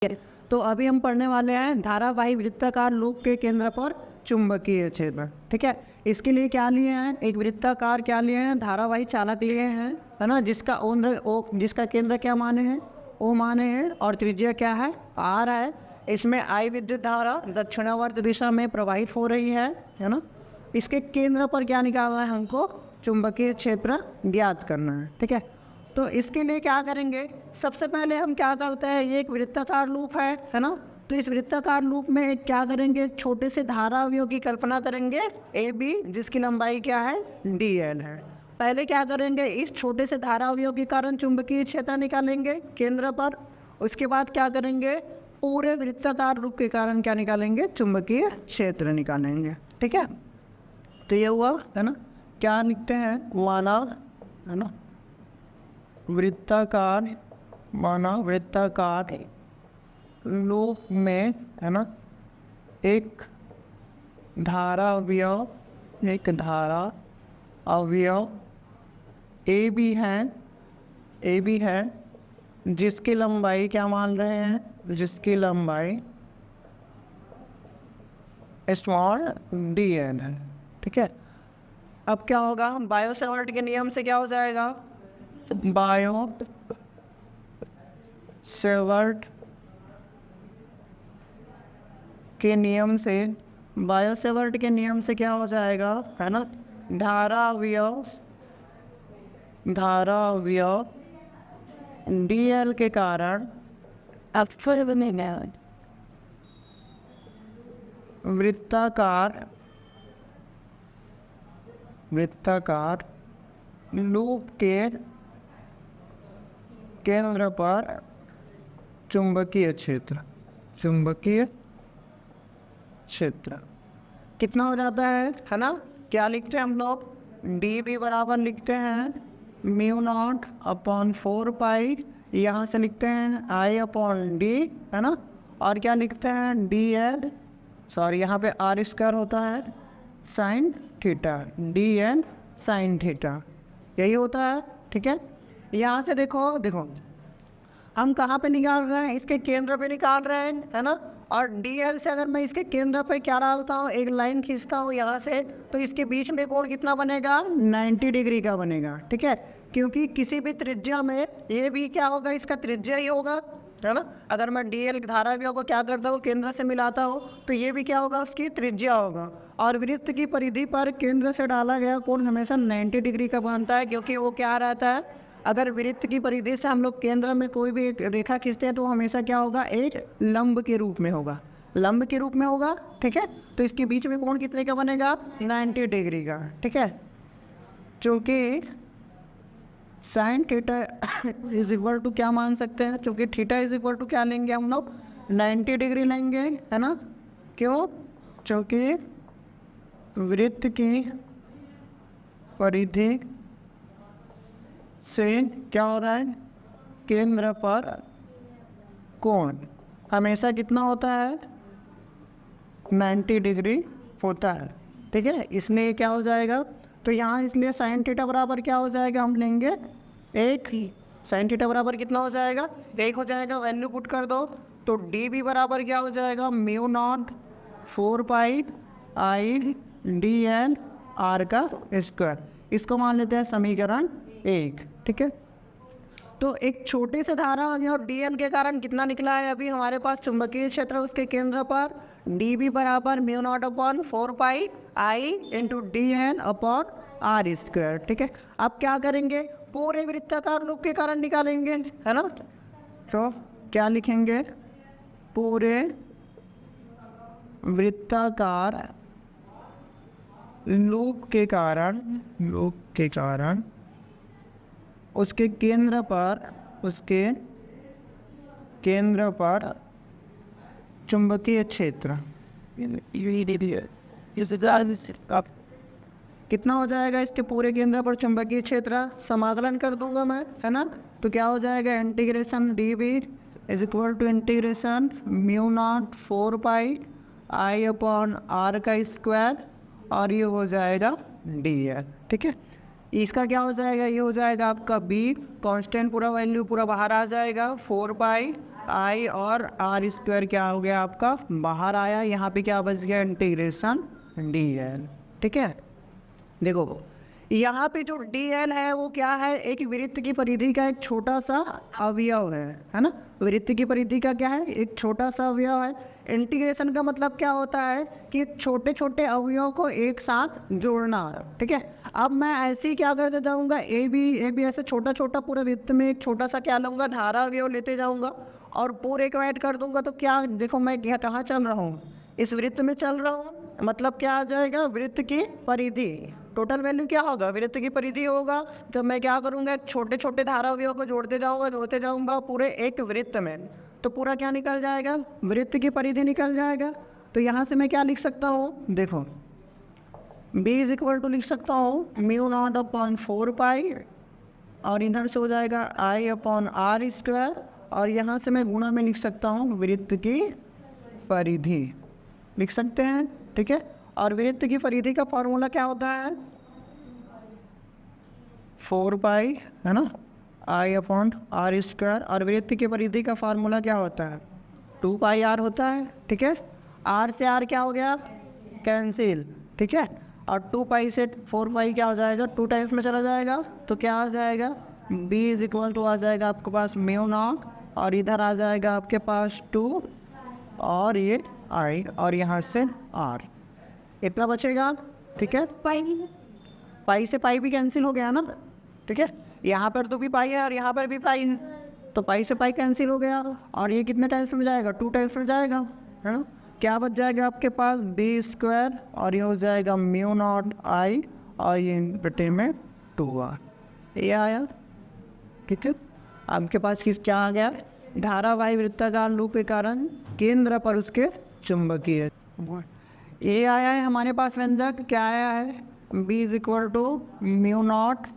तो अभी हम पढ़ने वाले हैं धारावाही वृत्ताकार लूप के केंद्र पर चुंबकीय क्षेत्र। ठीक है, इसके लिए क्या लिए हैं, एक वृत्ताकार क्या लिए हैं, धारावाही चालक लिए हैं, है ना, जिसका केंद्र क्या माने हैं, ओ माने हैं, और त्रिज्या क्या है, आर है। इसमें आई विद्युत धारा दक्षिणावर्त दिशा में प्रवाहित हो रही है ना। इसके केंद्र पर क्या निकालना है, हमको चुंबकीय क्षेत्र ज्ञात करना है। ठीक है, तो इसके लिए क्या करेंगे, सबसे पहले हम क्या करते हैं, ये एक वृत्ताकार लूप है ना। तो इस वृत्ताकार लूप में एक क्या करेंगे, छोटे से धारा अवयव की कल्पना करेंगे ए बी, जिसकी लंबाई क्या है, डी एल है। पहले क्या करेंगे, इस छोटे से धारा अवयव के कारण चुंबकीय क्षेत्र निकालेंगे केंद्र पर। उसके बाद क्या करेंगे, पूरे वृत्ताकार लूप के कारण क्या निकालेंगे, चुंबकीय क्षेत्र निकालेंगे। ठीक है, तो ये हुआ है ना। क्या लिखते हैं, माना है ना वृत्ताकार लूप में है ना एक धारा अवयव ए बी है, जिसकी लंबाई क्या मान रहे हैं, जिसकी लंबाई स्मॉल डी एन है। ठीक है, अब क्या होगा, बायो सेवर्ट के नियम से क्या हो जाएगा, बायो सेवर्ट के नियम से क्या हो जाएगा, है ना, धारा अवयव डीएल के कारण वृत्ताकार लूप के केंद्र पर चुंबकीय क्षेत्र कितना हो जाता है ना। क्या लिखते हैं हम लोग, डी बी बराबर लिखते हैं म्यू नॉट अपॉन 4 पाई, यहाँ से लिखते हैं आई अपॉन डी, है ना, और क्या लिखते हैं डी एल, सॉरी यहाँ पे आर स्क्वायर होता है sine theta, D N sine theta, यही होता है। ठीक है, यहाँ से देखो हम कहाँ पे निकाल रहे हैं, इसके केंद्र पे निकाल रहे हैं, है ना। और डीएल से अगर मैं इसके केंद्र पे क्या डालता हूँ, एक लाइन खींचता हूँ यहाँ से, तो इसके बीच में कोण कितना बनेगा, 90 डिग्री का बनेगा। ठीक है, क्योंकि किसी भी त्रिज्या में ये भी क्या होगा, इसका त्रिज्या ही होगा, है ना। अगर मैं डीएल धारा अवयव को क्या करता हूँ, केंद्र से मिलाता हूँ, तो ये भी क्या होगा, उसकी त्रिज्या होगा। और वृत्त की परिधि पर केंद्र से डाला गया कोण हमेशा 90 डिग्री का बनता है, क्योंकि वो क्या रहता है, अगर वृत्त की परिधि से हम लोग केंद्र में कोई भी एक रेखा खींचते हैं तो हमेशा क्या होगा, एक लंब के रूप में होगा। ठीक है, तो इसके बीच में कोण कितने का बनेगा, 90 डिग्री का। ठीक है, चूँकि sine theta is equal to क्या मान सकते हैं, चूँकि थीटा इज इक्वल टू क्या लेंगे हम लोग, 90 डिग्री लेंगे, है ना। क्यों, चूँकि वृत्त की परिधि से क्या हो रहा है, केंद्र पर कोण हमेशा कितना होता है, 90 डिग्री होता है। ठीक है, इसलिए क्या हो जाएगा, तो यहाँ इसलिए साइन थीटा बराबर क्या हो जाएगा, हम लेंगे एक, साइन थीटा बराबर कितना हो जाएगा, एक हो जाएगा, वैल्यू पुट कर दो, तो डी बी बराबर क्या हो जाएगा, mu naught 4 pi I D N R का स्क्वायर। इसको मान लेते हैं समीकरण 1। ठीक है, तो एक छोटे से धारा और डीएल के कारण कितना निकला है, अभी हमारे पास चुंबकीय क्षेत्र उसके केंद्र पर डी बी बराबर mu naught upon 4 pi I into D N upon R square. ठीक है, अब क्या करेंगे, पूरे वृत्ताकार लूप के कारण निकालेंगे, है ना। तो क्या लिखेंगे, पूरे वृत्ताकार लूप के कारण उसके केंद्र पर चुंबकीय क्षेत्र कितना हो जाएगा, इसके पूरे केंद्र पर चुंबकीय क्षेत्र, समाकलन कर दूंगा मैं, है ना। तो क्या हो जाएगा, integration D B is equal to integration mu naught 4 pi I upon R का स्क्वायर, और ये हो जाएगा डी एल। ठीक है, इसका क्या हो जाएगा, ये हो जाएगा आपका बी, कांस्टेंट पूरा वैल्यू पूरा बाहर आ जाएगा, 4 पाई आई और आर स्क्वायर क्या हो गया आपका बाहर आया, यहाँ पे क्या बच गया इंटीग्रेशन डी एल। ठीक है, देखो यहाँ पे जो डी एल है वो क्या है, एक वृत्त की परिधि का एक छोटा सा अवयव है ना। वृत्त की परिधि का क्या है, एक छोटा सा अवयव है। इंटीग्रेशन का मतलब क्या होता है कि छोटे छोटे अवयवों को एक साथ जोड़ना है। ठीक है, अब मैं ऐसे ही क्या करते जाऊँगा, ए बी ऐसे छोटा छोटा पूरे वृत्त में एक छोटा सा क्या लूँगा, धारा अवयव लेते जाऊँगा और पूरे को ऐड कर दूंगा। तो क्या देखो मैं कहाँ चल रहा हूँ, इस वृत्त में चल रहा हूँ, मतलब क्या आ जाएगा वृत्त की परिधि। टोटल वैल्यू क्या होगा, वृत्त की परिधि होगा। जब मैं क्या करूँगा, छोटे छोटे धारावियों को जोड़ते जाऊँगा पूरे एक वृत्त में, तो पूरा क्या निकल जाएगा, वृत्त की परिधि निकल जाएगा। तो यहाँ से मैं क्या लिख सकता हूँ, देखो b इज इक्वल टू लिख सकता हूँ म्यू नॉट अपॉन 4 पाई, और इधर से हो जाएगा आई अपॉन आर स्क्वायर, और यहाँ से मैं गुणा में लिख सकता हूँ वृत्त की परिधि लिख सकते हैं। ठीक है, और वृत्त की परिधि का फॉर्मूला क्या होता है, 4 पाई है ना, आई अपॉन आर स्क्वायर, और वृत्त की परिधि का फार्मूला क्या होता है 2 पाई आर होता है। ठीक है, आर से आर क्या हो गया कैंसिल। ठीक है, और 2 पाई से 4 पाई क्या हो जाएगा 2 टाइम्स में चला जाएगा, तो क्या आ जाएगा b इज इक्वल टू आ जाएगा आपके पास म्यू नॉट, और इधर आ जाएगा आपके पास 2 और ये आई, और यहाँ से आर, इतना बचेगा। ठीक है, पाई से पाई भी कैंसिल हो गया ना। ठीक है, यहाँ पर तो भी पाई है और यहाँ पर भी पाई है, तो पाई से पाई कैंसिल हो गया, और ये कितने टाइम्स में जाएगा 2 टाइम्स में जाएगा, है ना। क्या बच जाएगा आपके पास बी स्क्वायर, और ये हो जाएगा म्यू नॉट आई, और ये बटे में 2r, ये आया। ठीक है, आपके पास क्या आ गया, धारावाही वृत्ताकार लूप के कारण केंद्र पर उसके चुंबकीय, ये आया है हमारे पास व्यंजक। क्या आया है, b is equal to mu naught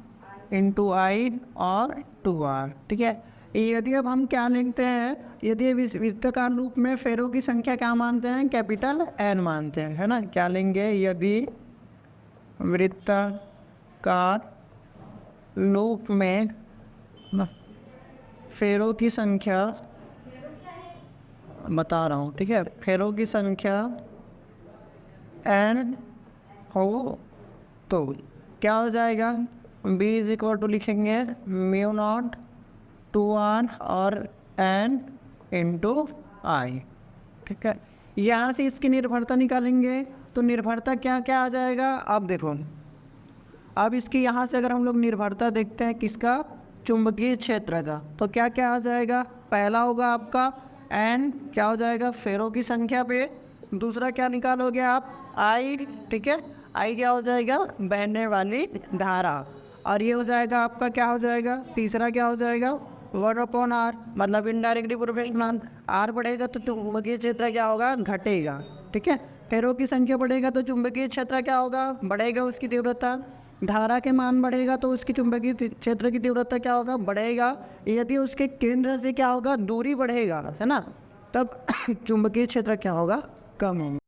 into I और 2r। ठीक है, यदि अब हम क्या लिखते हैं, यदि वृत्ताकार लूप में फेरों की संख्या क्या मानते हैं, कैपिटल N मानते हैं, है ना। क्या लेंगे, यदि वृत्ताकार लूप में फेरों की संख्या बता रहा हूँ। ठीक है, फेरों की संख्या n हो तो क्या हो जाएगा, b इज इक्वल टू लिखेंगे म्यू नॉट 2r और n इंटू आई। ठीक है, यहाँ से इसकी निर्भरता निकालेंगे, तो निर्भरता क्या क्या आ जाएगा, अब देखो, अब इसकी यहाँ से अगर हम लोग निर्भरता देखते हैं किसका, चुंबकीय क्षेत्र का, तो क्या क्या आ जाएगा, पहला होगा आपका n क्या हो जाएगा फेरों की संख्या पे, दूसरा क्या निकालोगे आप आई। ठीक है, आई क्या हो जाएगा बहने वाली धारा, और ये हो जाएगा आपका क्या हो जाएगा, तीसरा क्या हो जाएगा 1/r, मतलब इनडायरेक्टली प्रोपोर्शनल, आर बढ़ेगा तो चुंबकीय क्षेत्र क्या होगा घटेगा। ठीक है, फेरों की संख्या बढ़ेगा तो चुंबकीय क्षेत्र क्या होगा बढ़ेगा, उसकी तीव्रता, धारा के मान बढ़ेगा तो उसकी चुंबकीय क्षेत्र की तीव्रता क्या होगा बढ़ेगा। यदि उसके केंद्र से क्या होगा दूरी बढ़ेगा, है ना, तब चुंबकीय क्षेत्र क्या होगा कम होगा।